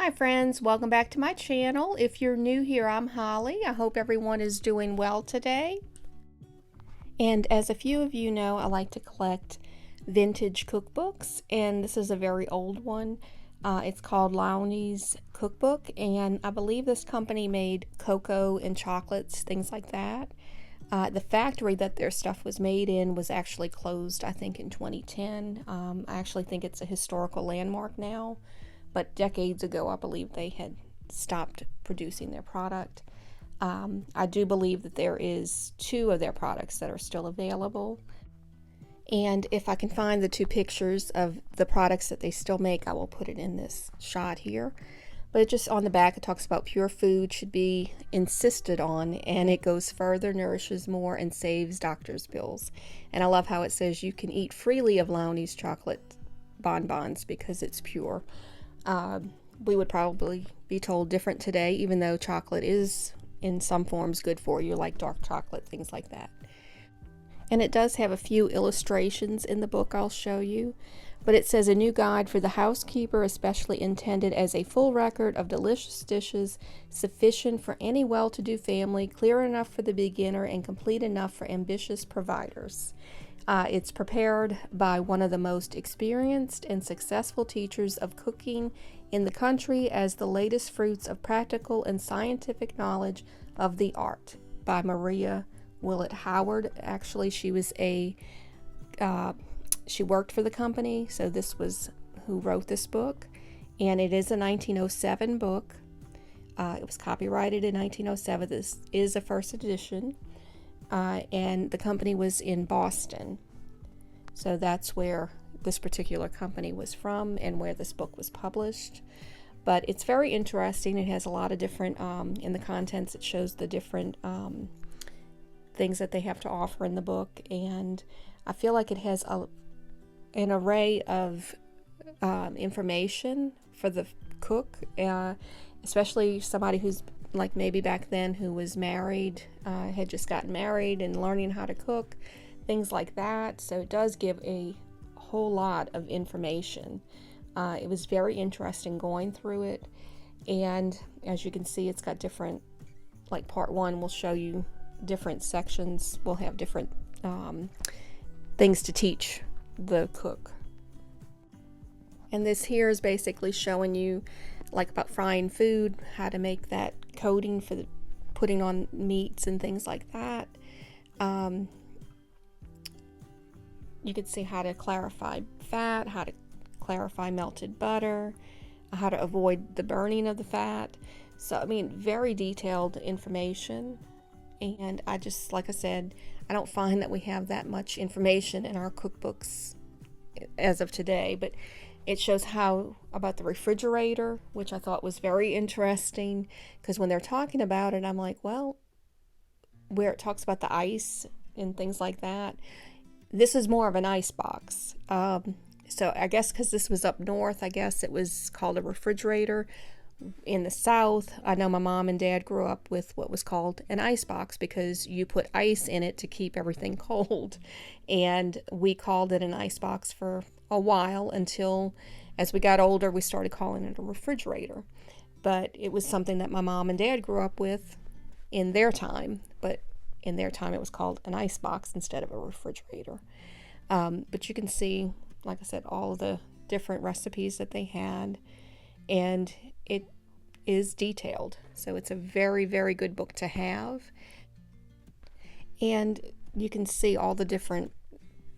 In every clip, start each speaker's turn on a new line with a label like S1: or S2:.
S1: Hi friends, welcome back to my channel. If you're new here, I'm Holly. I hope everyone is doing well today. And as a few of you know, I like to collect vintage cookbooks, and this is a very old one. It's called Lowney's Cookbook, and I believe this company made cocoa and chocolates, things like that. The factory that their stuff was made in was actually closed, I think, in 2010. I actually think it's a historical landmark now, but decades ago, I believe they had stopped producing their product. I do believe that there is 2 of their products that are still available. And if I can find the 2 pictures of the products that they still make, I will put it in this shot here. But it just on the back, it talks about pure food should be insisted on, and it goes further, nourishes more, and saves doctors' bills. And I love how it says you can eat freely of Lowney's chocolate bonbons because it's pure. We would probably be told different today, even though chocolate is in some forms good for you, like dark chocolate, things like that. And it does have a few illustrations in the book I'll show you. But it says a new guide for the housekeeper, especially intended as a full record of delicious dishes, sufficient for any well-to-do family, clear enough for the beginner, and complete enough for ambitious providers. It's prepared by one of the most experienced and successful teachers of cooking in the country as the latest fruits of practical and scientific knowledge of the art, by Maria Willett Howard. Actually, she was she worked for the company, so this was who wrote this book, and it is a 1907 book. It was copyrighted in 1907. This is a first edition, and the company was in Boston, so that's where this particular company was from and where this book was published. But it's very interesting. It has a lot of different, in the contents, it shows the different things that they have to offer in the book, and I feel like it has an array of information for the cook, especially somebody who's like maybe back then who was married, had just gotten married and learning how to cook, things like that. So it does give a whole lot of information. It was very interesting going through it, and as you can see, it's got different, like part 1 will show you different sections, will have different things to teach the cook. And this here is basically showing you like about frying food, how to make that coating for the putting on meats and things like that. You can see how to clarify fat, how to clarify melted butter, how to avoid the burning of the fat. So I mean, very detailed information. And I just, like I said, I don't find that we have that much information in our cookbooks as of today, but it shows how about the refrigerator, which I thought was very interesting, because when they're talking about it, I'm like, well, where it talks about the ice and things like that, this is more of an icebox. So I guess because this was up north, I guess it was called a refrigerator. In the South, I know my mom and dad grew up with what was called an icebox because you put ice in it to keep everything cold. And we called it an icebox for a while until, as we got older, we started calling it a refrigerator. But it was something that my mom and dad grew up with in their time. But in their time, it was called an icebox instead of a refrigerator. But you can see, like I said, all the different recipes that they had. And it is detailed, so it's a very, very good book to have. And you can see all the different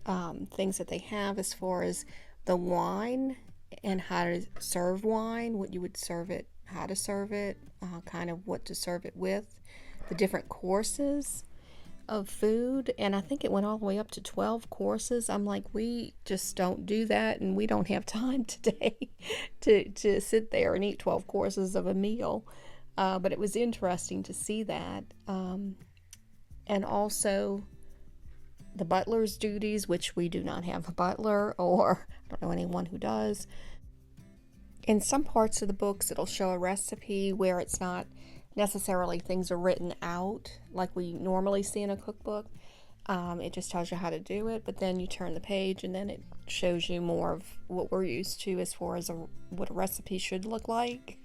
S1: things that they have as far as the wine and how to serve wine, what you would serve it, how to serve it, kind of what to serve it with, the different courses of food, and I think it went all the way up to 12 courses. I'm like, we just don't do that, and we don't have time today to sit there and eat 12 courses of a meal. But it was interesting to see that. And also the butler's duties, which we do not have a butler, or I don't know anyone who does. In some parts of the books, it'll show a recipe where it's not necessarily things are written out like we normally see in a cookbook. It just tells you how to do it, but then you turn the page and then it shows you more of what we're used to as far as what a recipe should look like.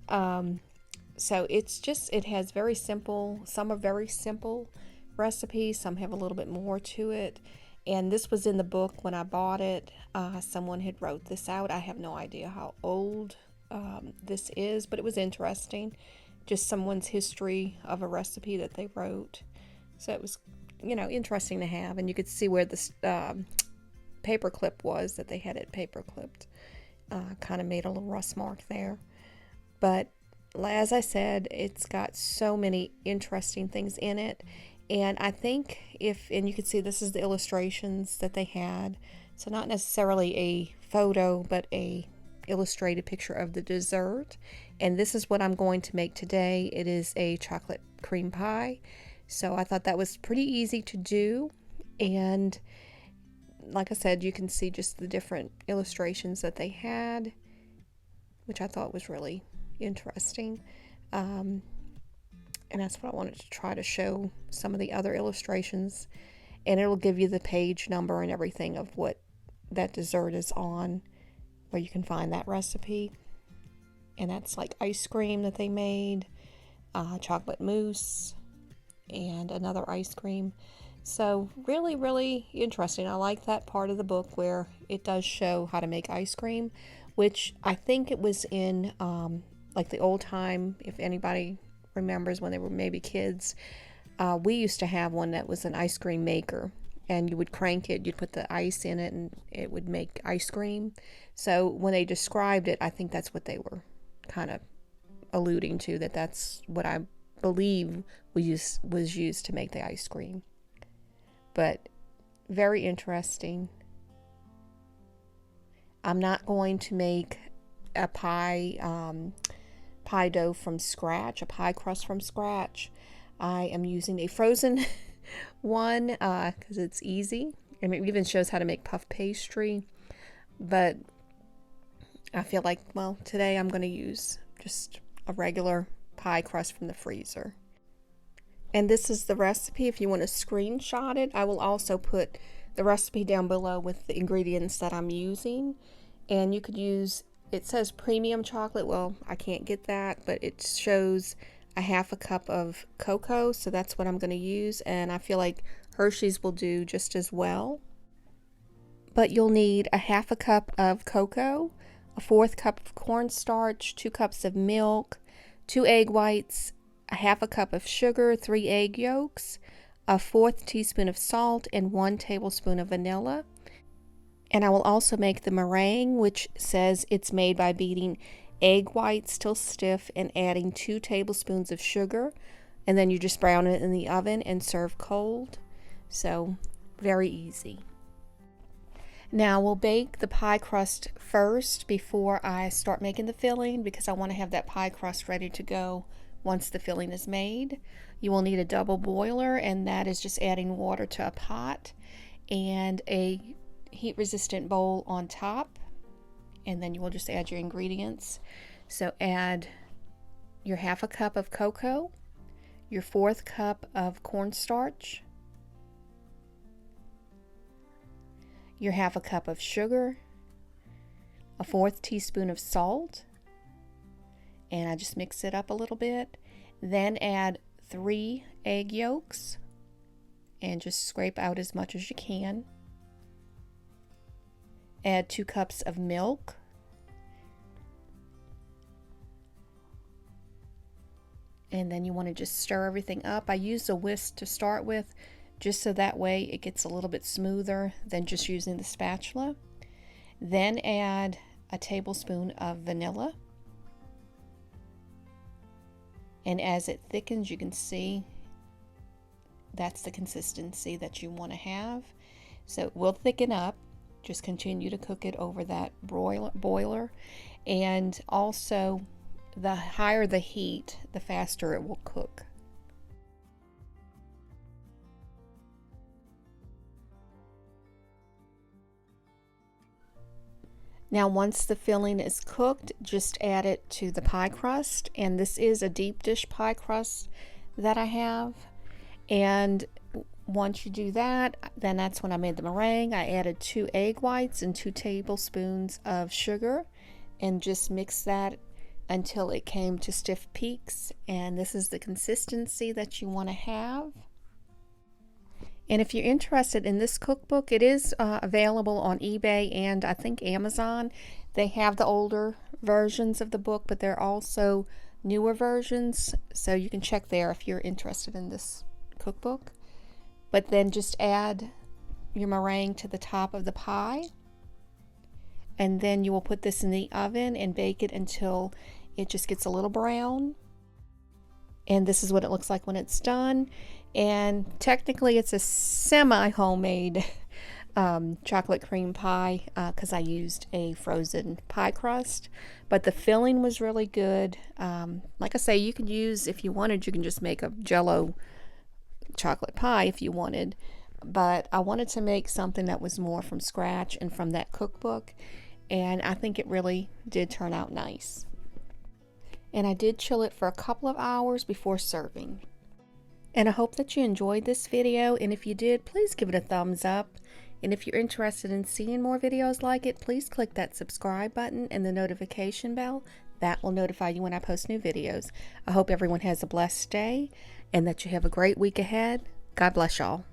S1: So it has very simple, some are very simple recipes, some have a little bit more to it. And this was in the book when I bought it. Someone had wrote this out. I have no idea how old this is, but it was interesting. Just someone's history of a recipe that they wrote. So it was, interesting to have. And you could see where this paper clip was, that they had it paper clipped. Kind of made a little rust mark there. But as I said, it's got so many interesting things in it. And I think and you can see this is the illustrations that they had. So not necessarily a photo, but a illustrated picture of the dessert. And this is what I'm going to make today. It is a chocolate cream pie. So I thought that was pretty easy to do. And like I said, you can see just the different illustrations that they had, which I thought was really interesting. And that's what I wanted to try to show, some of the other illustrations. And it'll give you the page number and everything of what that dessert is on, where you can find that recipe. And that's like ice cream that they made, chocolate mousse, and another ice cream. So really, really interesting. I like that part of the book where it does show how to make ice cream, which I think it was in like the old time, if anybody remembers when they were maybe kids, we used to have one that was an ice cream maker, and you would crank it, you'd put the ice in it, and it would make ice cream. So when they described it, I think that's what they were kind of alluding to, that's what I believe was used to make the ice cream. But very interesting. I'm not going to make a pie dough from scratch, a pie crust from scratch. I am using a frozen one because it's easy, and it even shows how to make puff pastry. But I feel like, well, today I'm going to use just a regular pie crust from the freezer. And this is the recipe. If you want to screenshot it, I will also put the recipe down below with the ingredients that I'm using. And you could use, it says premium chocolate. Well, I can't get that, but it shows a half a cup of cocoa, so that's what I'm going to use. And I feel like Hershey's will do just as well. But you'll need a half a cup of cocoa, a fourth cup of cornstarch, 2 cups of milk, 2 egg whites, a half a cup of sugar, 3 egg yolks, a 1/4 teaspoon of salt, and 1 tablespoon of vanilla. And I will also make the meringue, which says it's made by beating egg whites till stiff and adding 2 tablespoons of sugar. And then you just brown it in the oven and serve cold. So very easy. Now we'll bake the pie crust first before I start making the filling, because I want to have that pie crust ready to go once the filling is made. You will need a double boiler, and that is just adding water to a pot, and a heat resistant bowl on top. And then you will just add your ingredients. So add your half a cup of cocoa, your 1/4 cup of cornstarch, your half a cup of sugar, a 1/4 teaspoon of salt, and I just mix it up a little bit. Then add 3 egg yolks and just scrape out as much as you can. Add 2 cups of milk. And then you want to just stir everything up. I use a whisk to start with, just so that way it gets a little bit smoother than just using the spatula. Then add a tablespoon of vanilla. And as it thickens, you can see that's the consistency that you want to have. So it will thicken up. Just continue to cook it over that boiler. And also, the higher the heat, the faster it will cook. Now once the filling is cooked, just add it to the pie crust. And this is a deep dish pie crust that I have. And once you do that, then that's when I made the meringue. I added 2 egg whites and 2 tablespoons of sugar, and just mix that until it came to stiff peaks, and this is the consistency that you want to have. And if you're interested in this cookbook, it is available on eBay and I think Amazon. They have the older versions of the book, but there are also newer versions, so you can check there if you're interested in this cookbook. But then just add your meringue to the top of the pie, and then you will put this in the oven and bake it until it just gets a little brown. And this is what it looks like when it's done. And technically it's a semi-homemade chocolate cream pie because I used a frozen pie crust, but the filling was really good. Like I say, you can use, if you wanted, you can just make a Jell-O chocolate pie if you wanted, but I wanted to make something that was more from scratch and from that cookbook, and I think it really did turn out nice. And I did chill it for a couple of hours before serving. And I hope that you enjoyed this video, and if you did, please give it a thumbs up. And if you're interested in seeing more videos like it, please click that subscribe button and the notification bell. That will notify you when I post new videos. I hope everyone has a blessed day and that you have a great week ahead. God bless y'all.